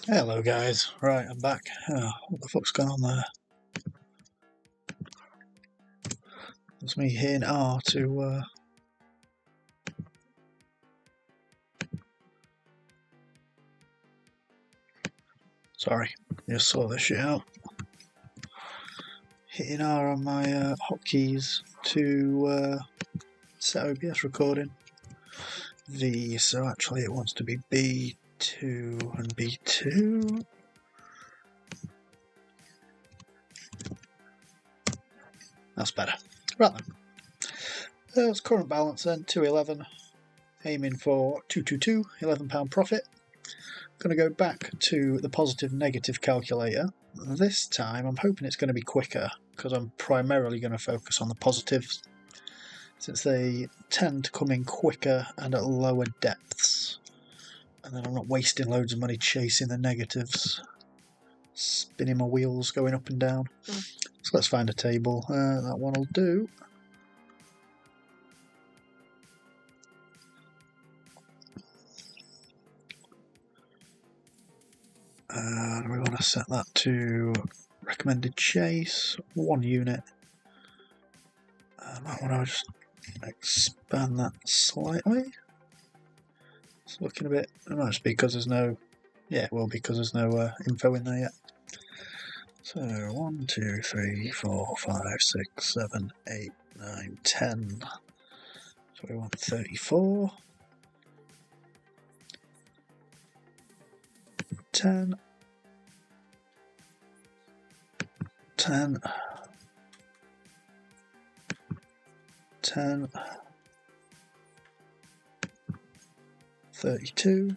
Hello guys, right, I'm back. What the fuck's going on there? It's me hitting R to sorry, just saw this shit out. Hitting R on my hotkeys to set OBS recording. So actually it wants to be B2 and B2. That's better. Right then. It's current balance then, 211. Aiming for 222, £11 profit. Going to go back to the positive negative calculator. This time I'm hoping it's going to be quicker because I'm primarily going to focus on the positives since they tend to come in quicker and at lower depths, and then I'm not wasting loads of money chasing the negatives, spinning my wheels going up and down. So let's find a table. That one will do. We want to set that to recommended chase, 1 unit. That one I'll just expand that slightly. It's looking a bit, it might just be because there's no, yeah, it will be because there's no info in there yet. So 1, 2, 3, 4, 5, 6, 7, 8, 9, 10. So we want 34. 10. 10. 10. 32.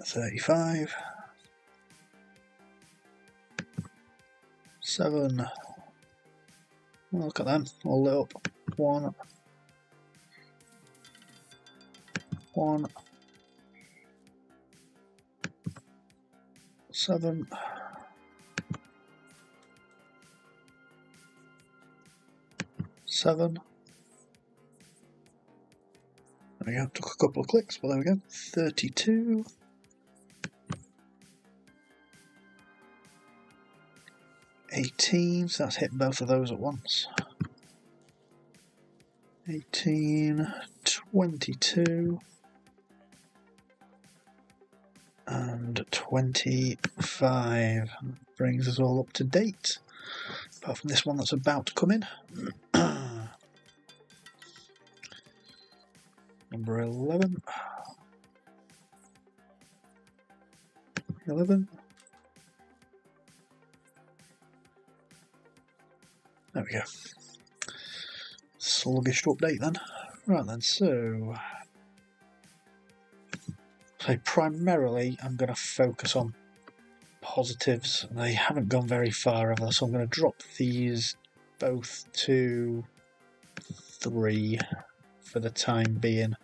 35. 7. Look at them, all lit up. 1. 1. 7. 7. There we go, took a couple of clicks, but there we go. 32. 18, so that's hitting both of those at once. 18, 22, and 25. Brings us all up to date, apart from this one that's about to come in. Number 11. 11. There we go. Sluggish to update then. Right then, so primarily I'm going to focus on positives. They haven't gone very far ever, so I'm going to drop these both to 3 for the time being.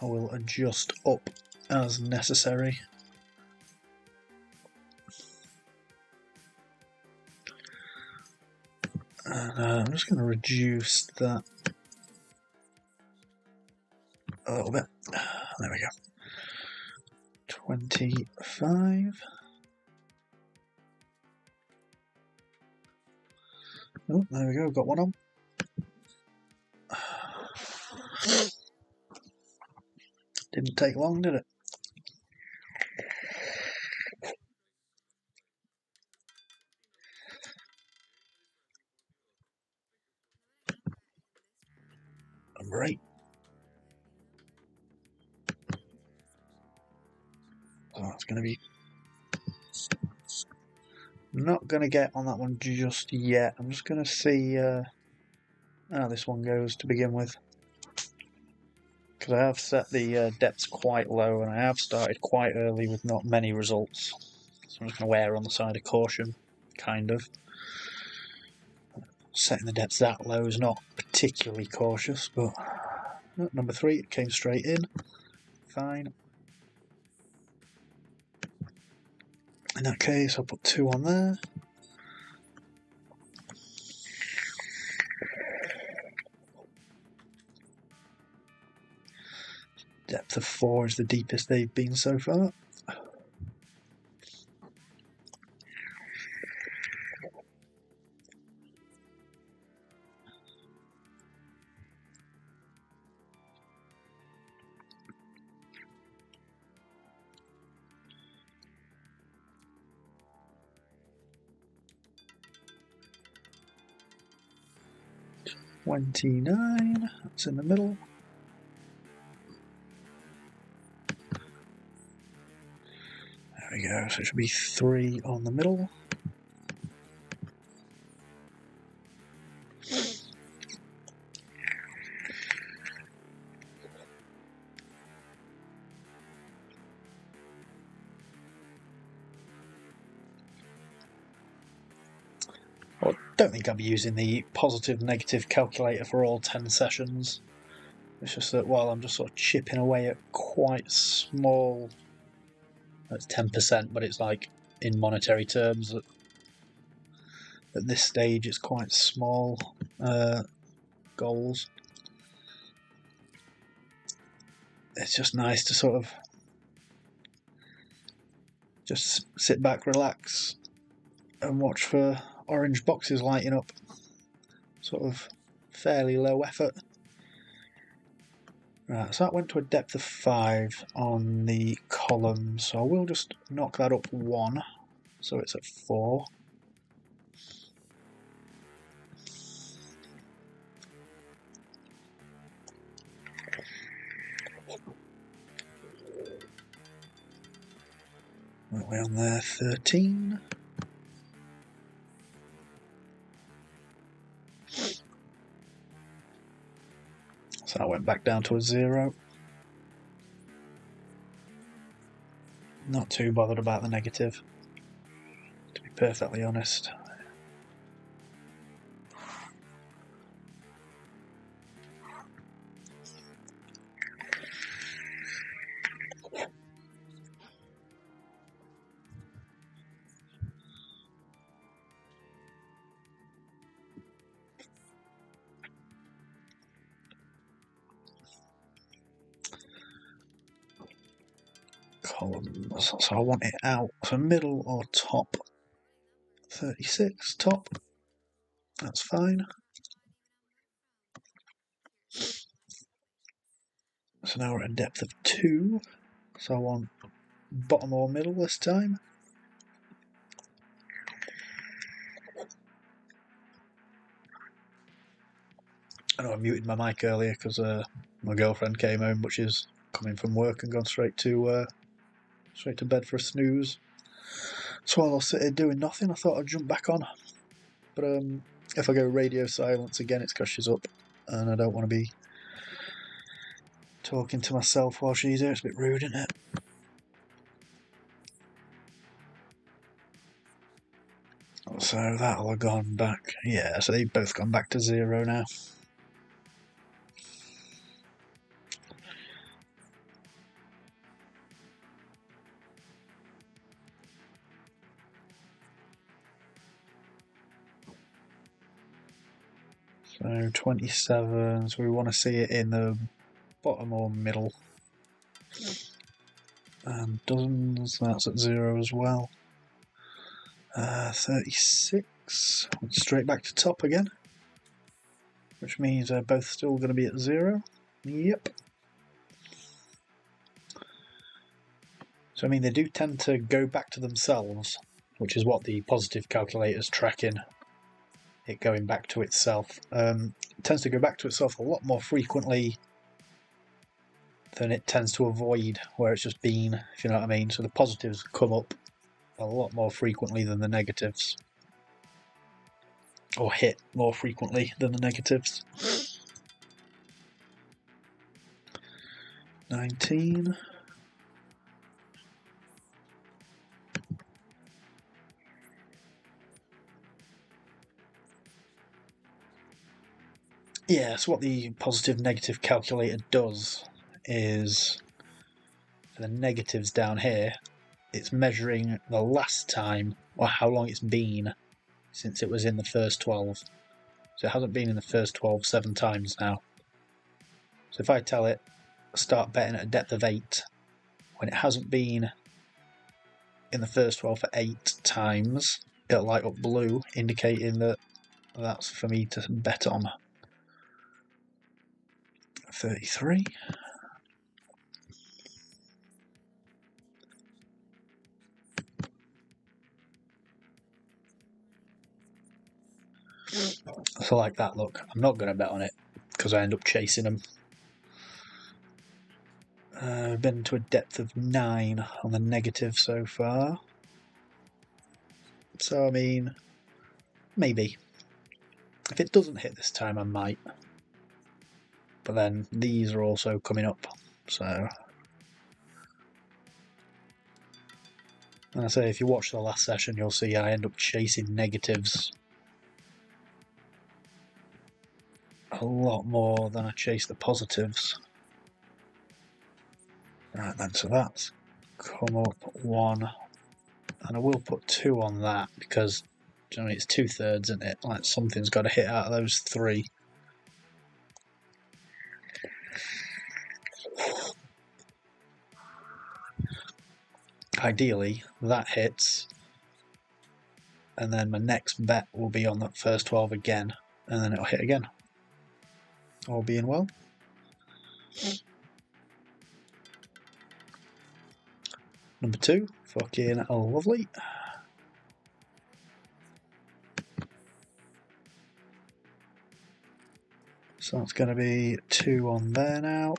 I will adjust up as necessary. And I'm just going to reduce that a little bit. There we go. 25. Oh, there we go, got one on. Didn't take long, did it? Number 8. Oh, it's going to be... Not going to get on that one just yet. I'm just going to see how this one goes to begin with. Because I have set the depths quite low and I have started quite early with not many results. So I'm just going to err on the side of caution, kind of. Setting the depths that low is not particularly cautious, but number 3, it came straight in. Fine. In that case, I'll put 2 on there. Depth of 4 is the deepest they've been so far. $29, that's in the middle. There we go, so it should be 3 on the middle. I don't think I'll be using the positive negative calculator for all 10 sessions. It's just that while I'm just sort of chipping away at quite small, that's 10%, but it's like in monetary terms at this stage it's quite small goals. It's just nice to sort of just sit back, relax, and watch for orange boxes lighting up. Sort of fairly low effort. Right, so that went to a depth of 5 on the column, so I will just knock that up 1, so it's at 4. Right way on there, 13. So I went back down to a 0. Not too bothered about the negative, to be perfectly honest. Columns, so I want it out, so middle or top. 36, top, that's fine. So now we're at a depth of 2, so I want bottom or middle this time. I know I muted my mic earlier because my girlfriend came home, but she's coming from work and gone straight to bed for a snooze. So while I was sitting here doing nothing, I thought I'd jump back on. But if I go radio silence again, it's because she's up, and I don't want to be talking to myself while she's here. It's a bit rude, isn't it? So that'll have gone back. Yeah, so they've both gone back to 0 now. So 27, so we want to see it in the bottom or middle. And dozens, that's at 0 as well. 36, straight back to top again. Which means they're both still going to be at 0. Yep. So I mean, they do tend to go back to themselves, which is what the positive calculator's tracking. It going back to itself. It tends to go back to itself a lot more frequently than it tends to avoid where it's just been, if you know what I mean. So the positives come up a lot more frequently than the negatives. Or hit more frequently than the negatives. 19. Yeah, so what the positive negative calculator does is, for the negatives down here, it's measuring the last time, or how long it's been since it was in the first 12. So it hasn't been in the first 12 7 times now. So if I tell it start betting at a depth of 8 when it hasn't been in the first 12 for 8 times, it'll light up blue, indicating that that's for me to bet on. 33. So like that, look, I'm not going to bet on it because I end up chasing them. I've been to a depth of 9 on the negative so far. So, I mean, maybe. If it doesn't hit this time, I might. But then these are also coming up, so... And I say, if you watch the last session, you'll see I end up chasing negatives a lot more than I chase the positives. Right then, so that's come up 1. And I will put 2 on that because, you know, it's 2/3, isn't it? Like, something's got to hit out of those 3. Ideally, that hits, and then my next bet will be on that first 12 again, and then it'll hit again. All being well. Number 2, fucking lovely. So it's going to be 2 on there now.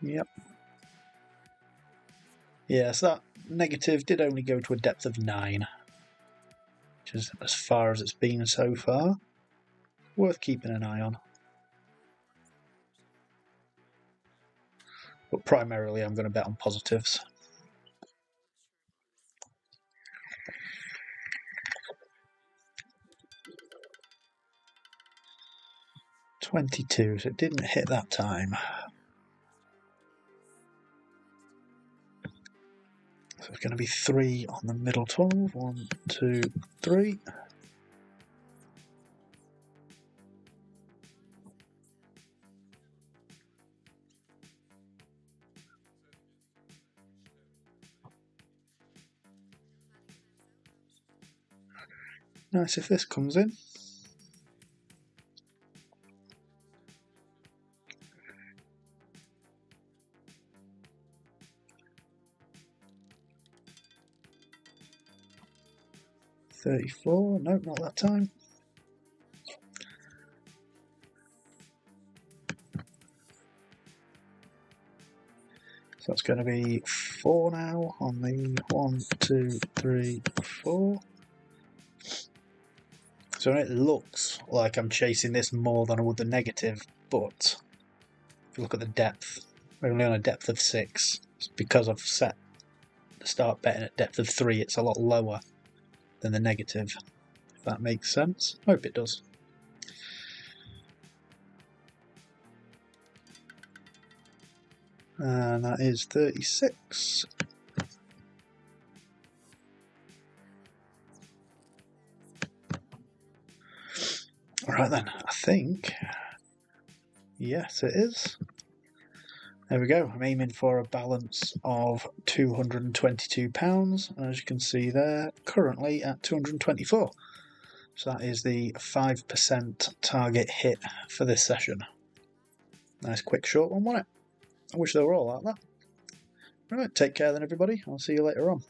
Yep. Yeah, so that negative did only go to a depth of 9, which is as far as it's been so far. Worth keeping an eye on. But primarily I'm going to bet on positives. $22, so it didn't hit that time. So it's going to be 3 on the middle 12. 1, 2, 3. Nice if this comes in. $34, nope, not that time. So it's going to be 4 now on the 1, 2, 3, 4. So it looks like I'm chasing this more than I would the negative, but if you look at the depth, we're only on a depth of 6. It's because I've set the start betting at depth of 3, it's a lot lower than the negative, if that makes sense. I hope it does. And that is 36. Alright then, I think, yes it is. There we go, I'm aiming for a balance of £222, and as you can see there, currently at 224. So that is the 5% target hit for this session. Nice quick short one, wasn't it? I wish they were all like that. Right, take care then everybody, I'll see you later on.